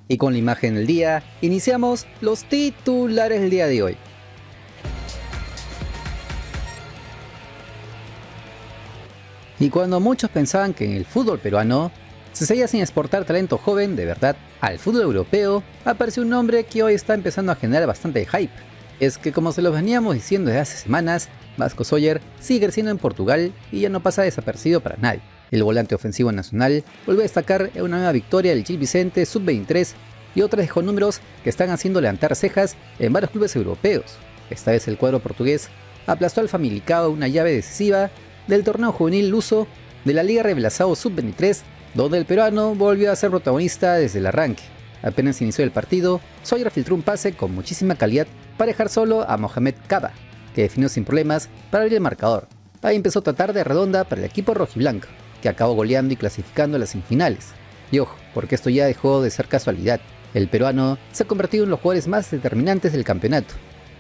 Y con la imagen del día, iniciamos los titulares del día de hoy. Y cuando muchos pensaban que en el fútbol peruano se seguía sin exportar talento joven de verdad al fútbol europeo, apareció un nombre que hoy está empezando a generar bastante hype. Es que, como se los veníamos diciendo desde hace semanas, Vasco Soller sigue creciendo en Portugal y ya no pasa desapercibido para nadie. El volante ofensivo nacional vuelve a destacar en una nueva victoria del Gil Vicente Sub-23 y otras dejó números que están haciendo levantar cejas en varios clubes europeos. Esta vez el cuadro portugués aplastó al Famalicão una llave decisiva del torneo juvenil luso de la Liga Revelação Sub-23, donde el peruano volvió a ser protagonista desde el arranque. Apenas inició el partido, Soller filtró un pase con muchísima calidad para dejar solo a Mohamed Kaba, que definió sin problemas para abrir el marcador. Ahí empezó tratar de redonda para el equipo rojiblanco, que acabó goleando y clasificando a las semifinales. Y ojo, porque esto ya dejó de ser casualidad. El peruano se ha convertido en los jugadores más determinantes del campeonato.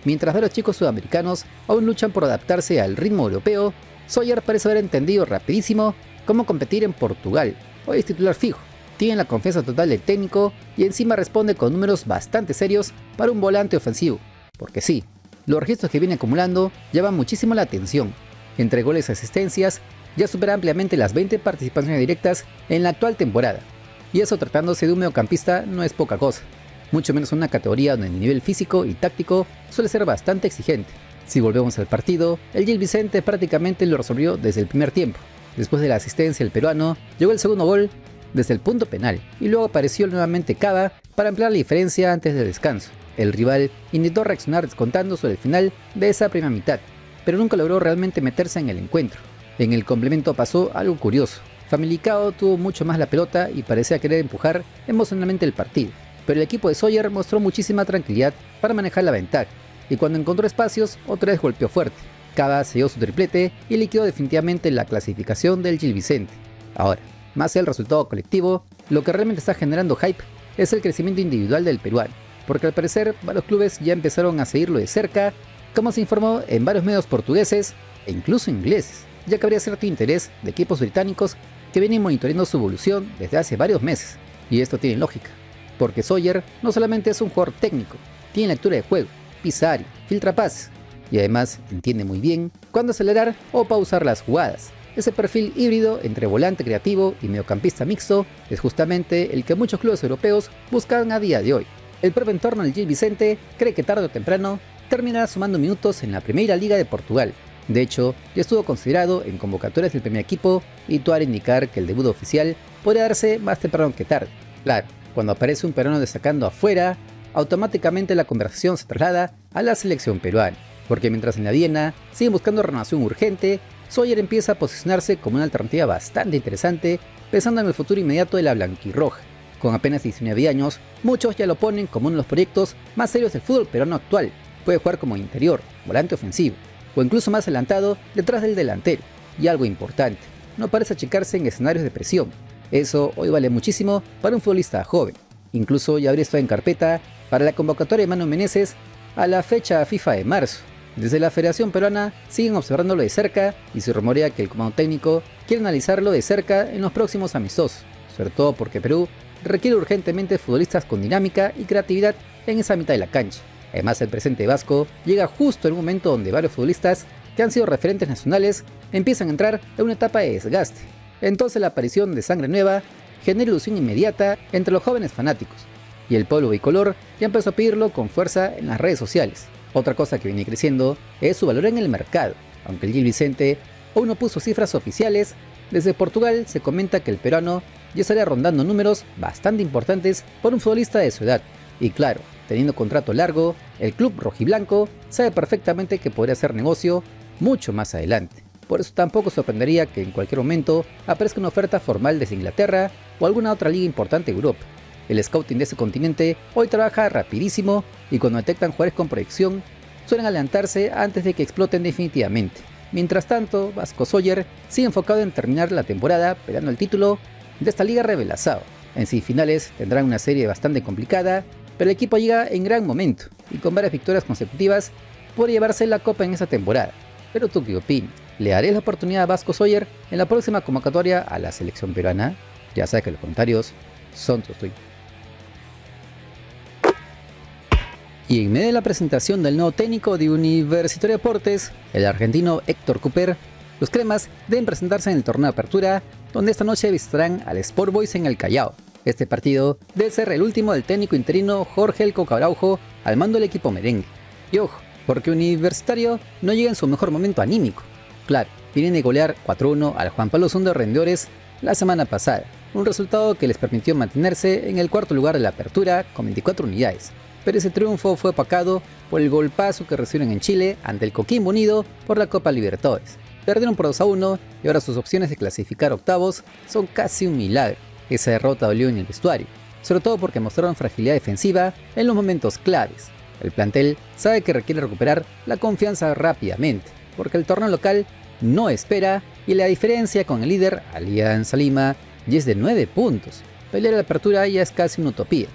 Mientras varios chicos sudamericanos aún luchan por adaptarse al ritmo europeo, Soller parece haber entendido rapidísimo cómo competir en Portugal. Hoy es titular fijo, tiene la confianza total del técnico y encima responde con números bastante serios para un volante ofensivo. Porque sí, los registros que viene acumulando llaman muchísimo la atención. Entre goles y asistencias, ya supera ampliamente las 20 participaciones directas en la actual temporada. Y eso, tratándose de un mediocampista, no es poca cosa. Mucho menos en una categoría donde el nivel físico y táctico suele ser bastante exigente. Si volvemos al partido, el Gil Vicente prácticamente lo resolvió desde el primer tiempo. Después de la asistencia, el peruano llegó el segundo gol desde el punto penal y luego apareció nuevamente Kaba para ampliar la diferencia antes del descanso. El rival intentó reaccionar descontando sobre el final de esa primera mitad, pero nunca logró realmente meterse en el encuentro. En el complemento pasó algo curioso. Famalicão tuvo mucho más la pelota y parecía querer empujar emocionalmente el partido, pero el equipo de Soller mostró muchísima tranquilidad para manejar la ventaja, y cuando encontró espacios, otra vez golpeó fuerte. Kaba selló su triplete y liquidó definitivamente la clasificación del Gil Vicente. Ahora, más allá del resultado colectivo, lo que realmente está generando hype es el crecimiento individual del peruano, porque al parecer varios clubes ya empezaron a seguirlo de cerca, como se informó en varios medios portugueses e incluso ingleses, ya que habría cierto interés de equipos británicos que vienen monitoreando su evolución desde hace varios meses. Y esto tiene lógica, porque Soller no solamente es un jugador técnico, tiene lectura de juego, pisa área, filtra pases, y además entiende muy bien cuándo acelerar o pausar las jugadas. Ese perfil híbrido entre volante creativo y mediocampista mixto es justamente el que muchos clubes europeos buscan a día de hoy. El propio entorno del Gil Vicente cree que tarde o temprano terminará sumando minutos en la Primera Liga de Portugal. De hecho, ya estuvo considerado en convocatorias del primer equipo y todo hará indicar que el debut oficial podría darse más temprano que tarde. Claro, cuando aparece un peruano destacando afuera, automáticamente la conversación se traslada a la selección peruana, porque mientras en la Viena siguen buscando renovación urgente, Soller empieza a posicionarse como una alternativa bastante interesante pensando en el futuro inmediato de la blanquirroja. Con apenas 19 años, muchos ya lo ponen como uno de los proyectos más serios del fútbol peruano actual. Puede jugar como interior, volante ofensivo, o incluso más adelantado detrás del delantero. Y algo importante, no parece achicarse en escenarios de presión. Eso hoy vale muchísimo para un futbolista joven. Incluso ya habría estado en carpeta para la convocatoria de Manu Meneses a la fecha FIFA de marzo. Desde la Federación Peruana siguen observándolo de cerca y se rumorea que el comando técnico quiere analizarlo de cerca en los próximos amistosos, sobre todo porque Perú requiere urgentemente futbolistas con dinámica y creatividad en esa mitad de la cancha. Además, el presente vasco llega justo en un momento donde varios futbolistas que han sido referentes nacionales empiezan a entrar en una etapa de desgaste. Entonces la aparición de sangre nueva genera ilusión inmediata entre los jóvenes fanáticos, y el pueblo bicolor ya empezó a pedirlo con fuerza en las redes sociales. Otra cosa que viene creciendo es su valor en el mercado. Aunque el Gil Vicente aún no puso cifras oficiales, desde Portugal se comenta que el peruano ya estaría rondando números bastante importantes por un futbolista de su edad. Y claro, teniendo contrato largo, el club rojiblanco sabe perfectamente que podría hacer negocio mucho más adelante. Por eso tampoco sorprendería que en cualquier momento aparezca una oferta formal desde Inglaterra o alguna otra liga importante de Europa. El scouting de ese continente hoy trabaja rapidísimo y cuando detectan jugadores con proyección suelen adelantarse antes de que exploten definitivamente. Mientras tanto, Vasco Soller sigue enfocado en terminar la temporada peleando el título de esta Liga Revelação. En semifinales tendrán una serie bastante complicada, pero el equipo llega en gran momento y con varias victorias consecutivas puede llevarse la copa en esta temporada. Pero ¿tú qué opinas? ¿Le daré la oportunidad a Vasco Soller en la próxima convocatoria a la selección peruana? Ya sabes que los comentarios son tus tuyos. Y en medio de la presentación del nuevo técnico de Universitario Deportes, el argentino Héctor Cooper, los cremas deben presentarse en el torneo de apertura, donde esta noche visitarán al Sport Boys en el Callao. Este partido debe ser el último del técnico interino Jorge El Coco Araujo al mando del equipo merengue. Y ojo, porque Universitario no llega en su mejor momento anímico. Claro, vienen de golear 4-1 al Juan Pablo II de Rendedores la semana pasada, un resultado que les permitió mantenerse en el cuarto lugar de la apertura con 24 unidades. Pero ese triunfo fue opacado por el golpazo que recibieron en Chile ante el Coquimbo Unido por la Copa Libertadores. Perdieron por 2-1 y ahora sus opciones de clasificar octavos son casi un milagro. Esa derrota dolió en el vestuario, sobre todo porque mostraron fragilidad defensiva en los momentos claves. El plantel sabe que requiere recuperar la confianza rápidamente, porque el torneo local no espera y la diferencia con el líder, Alianza Lima, ya es de 9 puntos. Pelear la apertura ya es casi una utopía,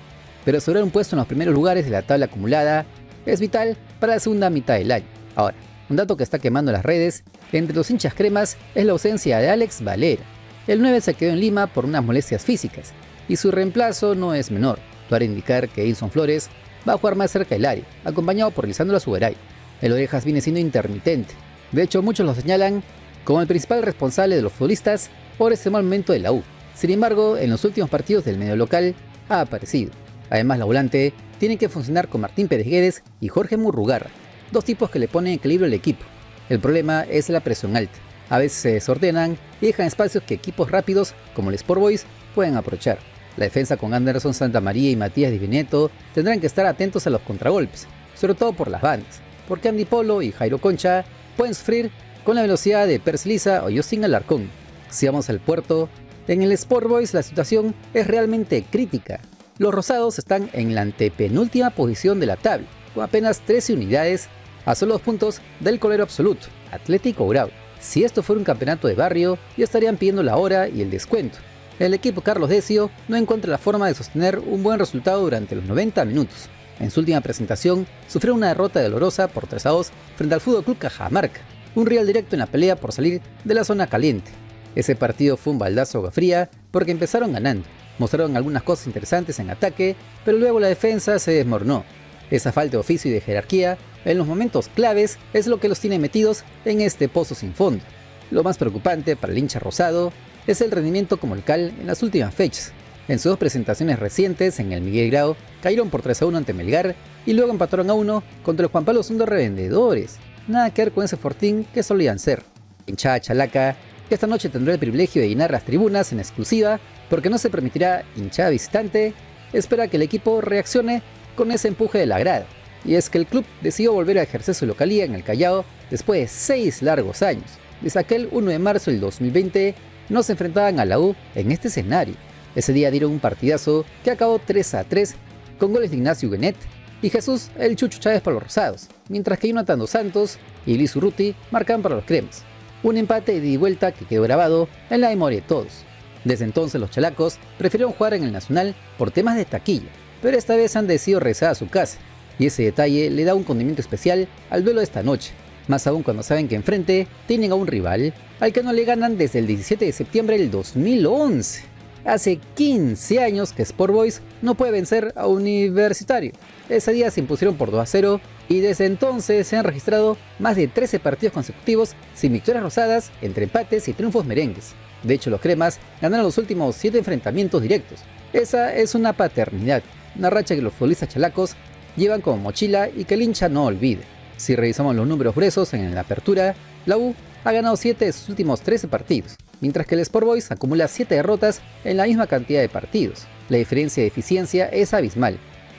pero asegurar un puesto en los primeros lugares de la tabla acumulada es vital para la segunda mitad del año. Ahora, un dato que está quemando las redes entre los hinchas cremas es la ausencia de Alex Valera. El 9 se quedó en Lima por unas molestias físicas, y su reemplazo no es menor, para indicar que Edson Flores va a jugar más cerca del área, acompañado por Lisandro Azugaray. El Orejas viene siendo intermitente. De hecho, muchos lo señalan como el principal responsable de los futbolistas por este mal momento de la U. Sin embargo, en los últimos partidos del medio local ha aparecido. Además, la volante tiene que funcionar con Martín Pérez Guedes y Jorge Murrugarra, dos tipos que le ponen equilibrio al equipo. El problema es la presión alta. A veces se desordenan y dejan espacios que equipos rápidos como el Sport Boys pueden aprovechar. La defensa con Anderson Santamaría y Matías Di Benedetto tendrán que estar atentos a los contragolpes, sobre todo por las bandas, porque Andy Polo y Jairo Concha pueden sufrir con la velocidad de Persiliza o Justin Alarcón. Si vamos al puerto, en el Sport Boys la situación es realmente crítica. Los rosados están en la antepenúltima posición de la tabla, con apenas 13 unidades a solo 2 puntos del colero absoluto, Atlético Grau. Si esto fuera un campeonato de barrio, ya estarían pidiendo la hora y el descuento. El equipo Carlos Decio no encuentra la forma de sostener un buen resultado durante los 90 minutos. En su última presentación, sufrió una derrota dolorosa por 3-2 frente al Fútbol Club Cajamarca, un rival directo en la pelea por salir de la zona caliente. Ese partido fue un baldazo de agua fría porque empezaron ganando, mostraron algunas cosas interesantes en ataque, pero luego la defensa se desmoronó. Esa falta de oficio y de jerarquía en los momentos claves es lo que los tiene metidos en este pozo sin fondo. Lo más preocupante para el hincha rosado es el rendimiento como local en las últimas fechas. En sus dos presentaciones recientes en el Miguel Grau cayeron por 3-1 ante Melgar y luego empataron a 1 contra el Juan Pablo II de Revendedores. Nada que ver con ese fortín que solían ser. Hinchada chalaca, que esta noche tendrá el privilegio de llenar las tribunas en exclusiva porque no se permitirá hinchada visitante, espera que el equipo reaccione con ese empuje de la grada. Y es que el club decidió volver a ejercer su localía en el Callao después de 6 largos años. Desde aquel 1 de marzo del 2020 no se enfrentaban a la U en este escenario. Ese día dieron un partidazo que acabó 3-3 con goles de Ignacio Benet y Jesús El Chucho Chávez para los rosados, mientras que Jonathan Dos Santos y Luis Urruti marcaban para los cremas. Un empate de ida y vuelta que quedó grabado en la memoria de todos. Desde entonces los chalacos prefirieron jugar en el Nacional por temas de taquilla, pero esta vez han decidido regresar a su casa, y ese detalle le da un condimento especial al duelo de esta noche, más aún cuando saben que enfrente tienen a un rival al que no le ganan desde el 17 de septiembre del 2011. Hace 15 años que Sport Boys no puede vencer a Universitario. Ese día se impusieron por 2-0 y desde entonces se han registrado más de 13 partidos consecutivos sin victorias rosadas entre empates y triunfos merengues. De hecho, los cremas ganaron los últimos 7 enfrentamientos directos. Esa es una paternidad, una racha que los futbolistas chalacos llevan como mochila y que el hincha no olvide. Si revisamos los números gruesos en la apertura, la U ha ganado 7 de sus últimos 13 partidos, mientras que el Sport Boys acumula 7 derrotas en la misma cantidad de partidos. La diferencia de eficiencia es abismal.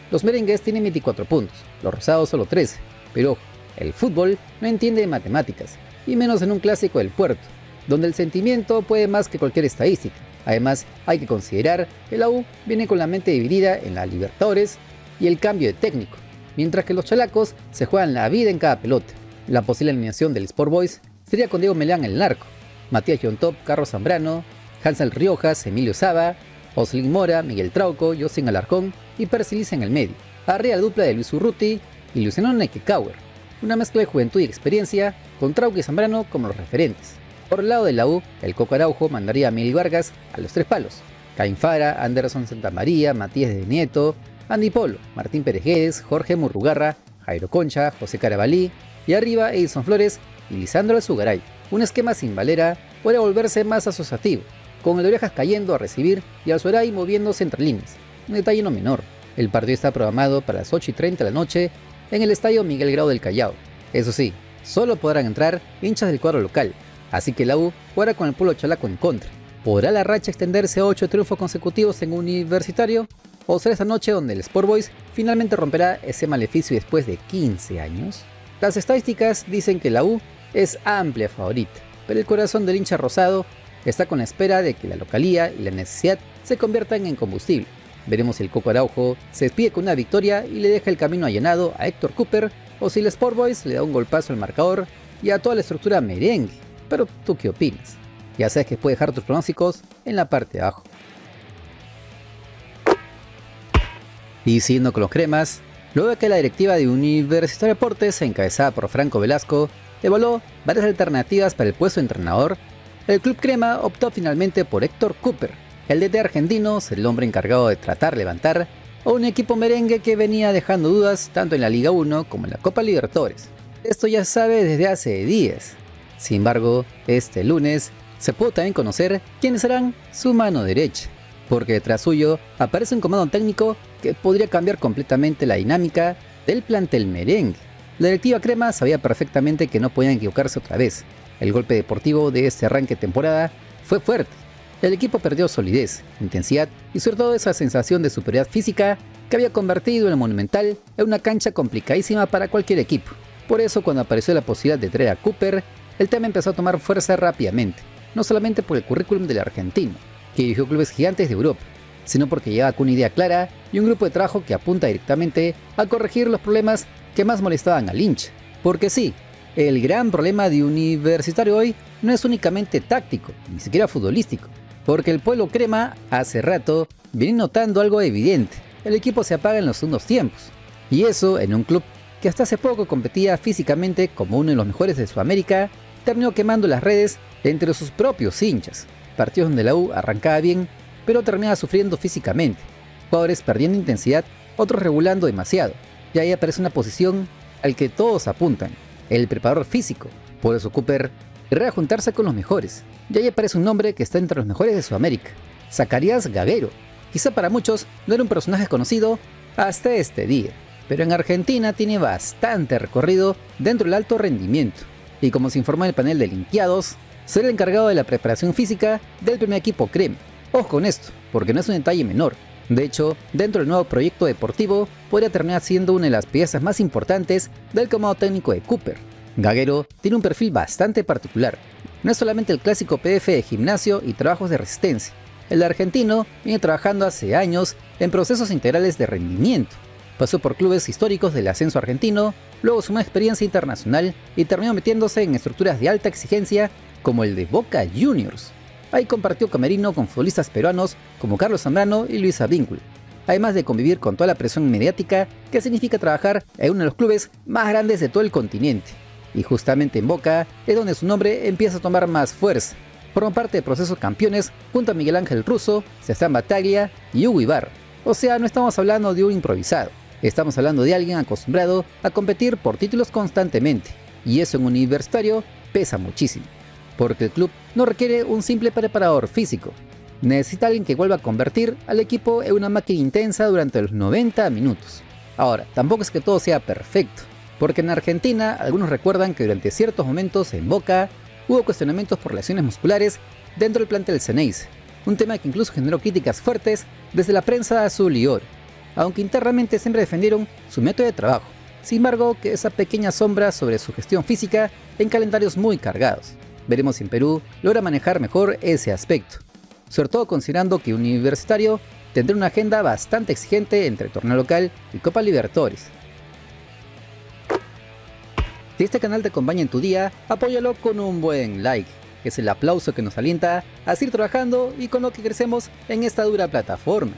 Los merengues tienen 24 puntos, los rosados solo 13, pero ojo, el fútbol no entiende de matemáticas, y menos en un clásico del puerto, donde el sentimiento puede más que cualquier estadística. Además, hay que considerar que la U viene con la mente dividida en la Libertadores y el cambio de técnico, mientras que los chalacos se juegan la vida en cada pelota. La posible alineación del Sport Boys sería con Diego Melán en el arco, Matías Yontop, Carlos Zambrano, Hansel Riojas, Emilio Saba, Oslin Mora, Miguel Trauco, Justin Alarcón y Persiliza en el medio. Arriba la dupla de Luis Urruti y Luciano Nequecauer, una mezcla de juventud y experiencia con Trauco y Zambrano como los referentes. Por el lado de la U, el Coco Araujo mandaría a Miguel Vargas a los 3 palos, Caín Fara, Anderson Santamaría, Matías de Nieto, Andy Polo, Martín Pérez, Jorge Murrugarra, Jairo Concha, José Carabalí y arriba Edison Flores y Lisandro Alzugaray. Un esquema sin Valera puede volverse más asociativo, con el de Orejas cayendo a recibir y Alzugaray moviéndose entre líneas. Un detalle no menor, el partido está programado para las 8:30 de la noche en el estadio Miguel Grau del Callao. Eso sí, solo podrán entrar hinchas del cuadro local, así que la U jugará con el pueblo chalaco en contra. ¿Podrá la racha extenderse a 8 triunfos consecutivos en Universitario? ¿O será esta noche donde el Sport Boys finalmente romperá ese maleficio después de 15 años? Las estadísticas dicen que la U es amplia favorita, pero el corazón del hincha rosado está con la espera de que la localía y la necesidad se conviertan en combustible. Veremos si el Coco Araujo se despide con una victoria y le deja el camino allanado a Héctor Cooper, o si el Sport Boys le da un golpazo al marcador y a toda la estructura merengue. Pero ¿tú qué opinas? Ya sabes que puedes dejar tus pronósticos en la parte de abajo. Y siguiendo con los cremas, luego de que la directiva de Universitario Deportes, encabezada por Franco Velasco, evaluó varias alternativas para el puesto de entrenador, el club crema optó finalmente por Héctor Cooper. El DT argentino será el hombre encargado de tratar de levantar a un equipo merengue que venía dejando dudas tanto en la Liga 1 como en la Copa Libertadores. Esto ya se sabe desde hace días. Sin embargo, este lunes se pudo también conocer quiénes serán su mano derecha, porque detrás suyo aparece un comando técnico que podría cambiar completamente la dinámica del plantel merengue. La directiva crema sabía perfectamente que no podían equivocarse otra vez. El golpe deportivo de este arranque de temporada fue fuerte. El equipo perdió solidez, intensidad y sobre todo esa sensación de superioridad física que había convertido el Monumental en una cancha complicadísima para cualquier equipo. Por eso, cuando apareció la posibilidad de traer a Cooper, el tema empezó a tomar fuerza rápidamente, no solamente por el currículum del argentino, que dirigió clubes gigantes de Europa, sino porque llegaba con una idea clara y un grupo de trabajo que apunta directamente a corregir los problemas que más molestaban al hincha. Porque sí, el gran problema de Universitario hoy no es únicamente táctico, ni siquiera futbolístico, porque el pueblo crema hace rato viene notando algo evidente: el equipo se apaga en los segundos tiempos, y eso en un club que hasta hace poco competía físicamente como uno de los mejores de Sudamérica, terminó quemando las redes entre sus propios hinchas. Partidos donde la U arrancaba bien, pero terminaba sufriendo físicamente, jugadores perdiendo intensidad, otros regulando demasiado, y ahí aparece una posición al que todos apuntan: el preparador físico. Por eso Cooper querrá juntarse con los mejores, y ahí aparece un nombre que está entre los mejores de Sudamérica: Zacarías Gaguero. Quizá para muchos no era un personaje conocido hasta este día, pero en Argentina tiene bastante recorrido dentro del alto rendimiento, y como se informó en el panel de linkeados, será el encargado de la preparación física del primer equipo crema. Ojo con esto, porque no es un detalle menor. De hecho, dentro del nuevo proyecto deportivo, podría terminar siendo una de las piezas más importantes del comando técnico de Cooper. Gaguero tiene un perfil bastante particular. No es solamente el clásico PDF de gimnasio y trabajos de resistencia. El argentino viene trabajando hace años en procesos integrales de rendimiento. Pasó por clubes históricos del ascenso argentino, luego sumó experiencia internacional y terminó metiéndose en estructuras de alta exigencia como el de Boca Juniors. Ahí compartió camerino con futbolistas peruanos como Carlos Zambrano y Luis Advíncula, además de convivir con toda la presión mediática que significa trabajar en uno de los clubes más grandes de todo el continente. Y justamente en Boca es donde su nombre empieza a tomar más fuerza. Forma parte de procesos campeones junto a Miguel Ángel Russo, Sebastián Bataglia y Hugo Ibarra. O sea, no estamos hablando de un improvisado. Estamos hablando de alguien acostumbrado a competir por títulos constantemente, y eso en un Universitario pesa muchísimo, porque el club no requiere un simple preparador físico, necesita alguien que vuelva a convertir al equipo en una máquina intensa durante los 90 minutos. Ahora, tampoco es que todo sea perfecto, porque en Argentina algunos recuerdan que durante ciertos momentos en Boca hubo cuestionamientos por lesiones musculares dentro del plantel Ceneice, un tema que incluso generó críticas fuertes desde la prensa azul y oro, aunque internamente siempre defendieron su método de trabajo. Sin embargo, que esa pequeña sombra sobre su gestión física en calendarios muy cargados. Veremos si en Perú logra manejar mejor ese aspecto, sobre todo considerando que Universitario tendrá una agenda bastante exigente entre torneo local y Copa Libertadores. Si este canal te acompaña en tu día, apóyalo con un buen like, que es el aplauso que nos alienta a seguir trabajando y con lo que crecemos en esta dura plataforma.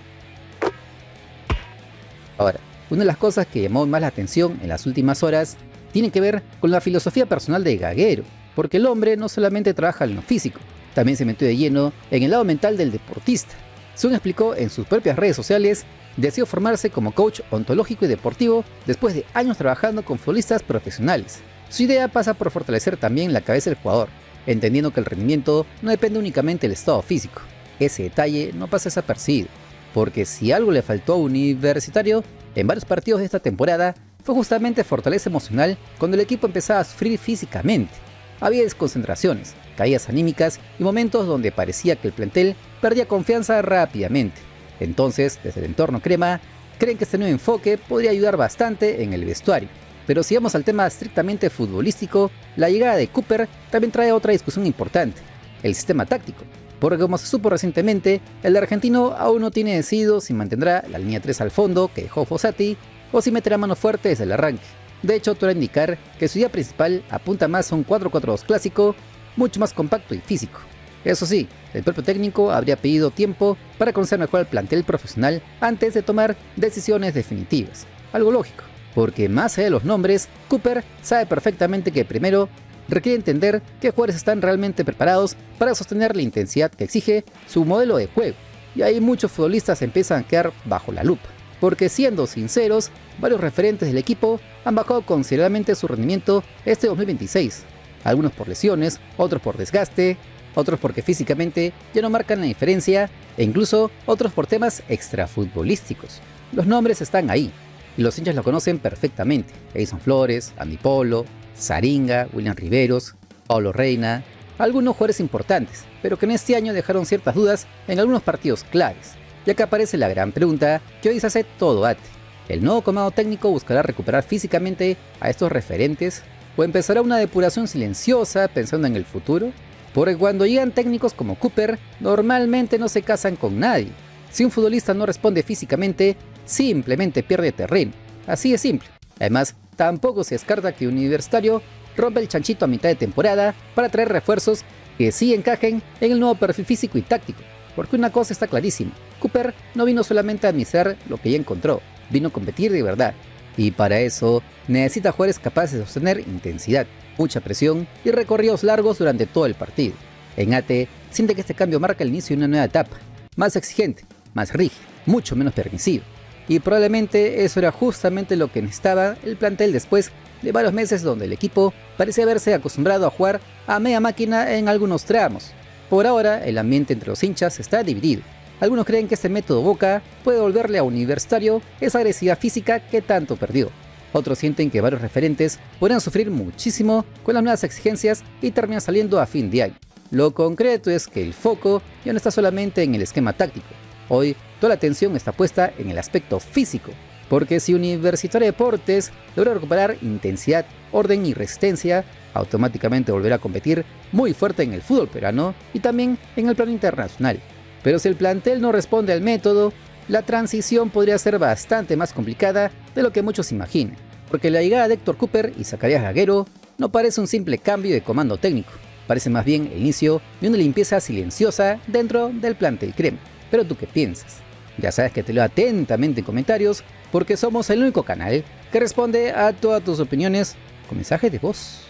Ahora, una de las cosas que llamó más la atención en las últimas horas tiene que ver con la filosofía personal de Gaguero, porque el hombre no solamente trabaja en lo físico, también se metió de lleno en el lado mental del deportista. Según explicó en sus propias redes sociales, decidió formarse como coach ontológico y deportivo después de años trabajando con futbolistas profesionales. Su idea pasa por fortalecer también la cabeza del jugador, entendiendo que el rendimiento no depende únicamente del estado físico. Ese detalle no pasa desapercibido, porque si algo le faltó a Universitario en varios partidos de esta temporada fue justamente fortaleza emocional cuando el equipo empezaba a sufrir físicamente. Había desconcentraciones, caídas anímicas y momentos donde parecía que el plantel perdía confianza rápidamente. Entonces, desde el entorno crema, creen que este nuevo enfoque podría ayudar bastante en el vestuario. Pero si vamos al tema estrictamente futbolístico, la llegada de Cooper también trae otra discusión importante: el sistema táctico. Porque como se supo recientemente, el argentino aún no tiene decidido si mantendrá la línea 3 al fondo que dejó Fossati o si meterá mano fuerte desde el arranque. De hecho, todo indicar que su idea principal apunta más a un 4-4-2 clásico, mucho más compacto y físico. Eso sí, el propio técnico habría pedido tiempo para conocer mejor al plantel profesional antes de tomar decisiones definitivas. Algo lógico, porque más allá de los nombres, Cooper sabe perfectamente que primero requiere entender qué jugadores están realmente preparados para sostener la intensidad que exige su modelo de juego. Y ahí muchos futbolistas empiezan a quedar bajo la lupa, porque siendo sinceros, varios referentes del equipo han bajado considerablemente su rendimiento este 2026. Algunos por lesiones, otros por desgaste, otros porque físicamente ya no marcan la diferencia, e incluso otros por temas extrafutbolísticos. Los nombres están ahí, y los hinchas lo conocen perfectamente: Edison Flores, Andy Polo, Saringa, William Riveros, Paulo Reina, algunos jugadores importantes, pero que en este año dejaron ciertas dudas en algunos partidos claves. Y acá aparece la gran pregunta que hoy se hace todo ATE: ¿el nuevo comando técnico buscará recuperar físicamente a estos referentes? ¿O empezará una depuración silenciosa pensando en el futuro? Porque cuando llegan técnicos como Cooper, normalmente no se casan con nadie. Si un futbolista no responde físicamente, simplemente pierde terreno. Así de simple. Además, tampoco se descarta que Universitario rompa el chanchito a mitad de temporada para traer refuerzos que sí encajen en el nuevo perfil físico y táctico. Porque una cosa está clarísima: Cooper no vino solamente a administrar lo que ya encontró, vino a competir de verdad. Y para eso necesita jugadores capaces de sostener intensidad, mucha presión y recorridos largos durante todo el partido. En ATE siente que este cambio marca el inicio de una nueva etapa, más exigente, más rígida, mucho menos permisiva. Y probablemente eso era justamente lo que necesitaba el plantel después de varios meses donde el equipo parecía haberse acostumbrado a jugar a media máquina en algunos tramos. Por ahora, el ambiente entre los hinchas está dividido. Algunos creen que este método Boca puede devolverle a Universitario esa agresividad física que tanto perdió. Otros sienten que varios referentes podrían sufrir muchísimo con las nuevas exigencias y terminan saliendo a fin de año. Lo concreto es que el foco ya no está solamente en el esquema táctico. Hoy, toda la atención está puesta en el aspecto físico, porque si Universitario de Deportes logra recuperar intensidad, orden y resistencia, automáticamente volverá a competir muy fuerte en el fútbol peruano y también en el plano internacional. Pero si el plantel no responde al método, la transición podría ser bastante más complicada de lo que muchos imaginan, porque la llegada de Héctor Cooper y Zacarías Gaguero no parece un simple cambio de comando técnico, parece más bien el inicio de una limpieza silenciosa dentro del plantel crema. Pero ¿tú qué piensas? Ya sabes que te leo atentamente en comentarios, porque somos el único canal que responde a todas tus opiniones con mensajes de voz.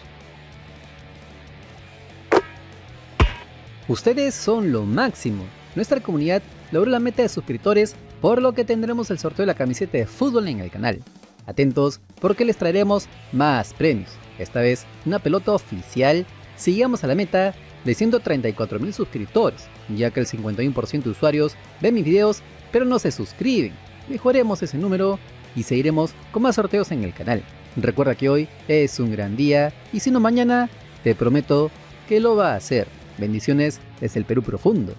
Ustedes son lo máximo. Nuestra comunidad logró la meta de suscriptores, por lo que tendremos el sorteo de la camiseta de fútbol en el canal. Atentos porque les traeremos más premios, esta vez una pelota oficial si llegamos a la meta de 134,000 suscriptores, ya que el 51% de usuarios ven mis videos pero no se suscriben. Mejoremos ese número y seguiremos con más sorteos en el canal. Recuerda que hoy es un gran día y si no mañana, te prometo que lo va a hacer. Bendiciones desde el Perú profundo.